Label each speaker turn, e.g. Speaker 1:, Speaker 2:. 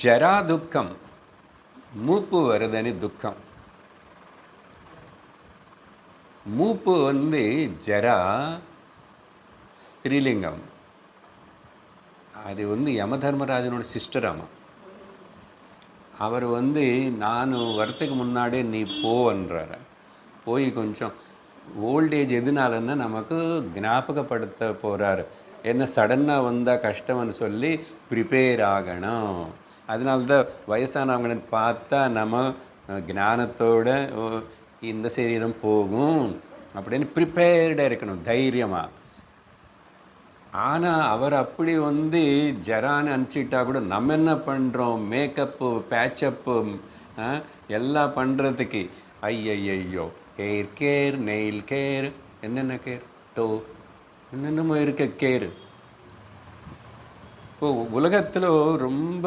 Speaker 1: ஜரா துக்கம், மூப்பு வருதுன்னு துக்கம். மூப்பு வந்து ஜரா ஸ்திரீலிங்கம். அது வந்து யம தர்மராஜனோட சிஸ்டர். ஆமாம், அவர் வந்து நான் வரத்துக்கு முன்னாடியே நீ போன்றார். போய் கொஞ்சம் ஓல்டேஜ் எதுனாலன்னா நமக்கு ஞாபகப்படுத்த போகிறார். என்ன சடனாக வந்தால் கஷ்டம்னு சொல்லி ப்ரிப்பேர் ஆகணும். அதனால தான் வயசானவங்களை பார்த்தா நம்ம ஞானத்தோட இந்த சரீரம் போகும் அப்படின்னு ப்ரிப்பேர்டாக இருக்கணும், தைரியமாக. ஆனால் அவர் அப்படி வந்து ஜரான்னு அனுப்பிச்சிட்டா கூட நம்ம என்ன பண்ணுறோம், மேக்கப்பு பேச்சப்பு எல்லாம் பண்ணுறதுக்கு ஐயையோ, ஹேர் கேர், நெயில் கேர், என்னென்ன கேர், டோ, என்னென்னமோ இருக்க கேர். இப்போ உலகத்தில் ரொம்ப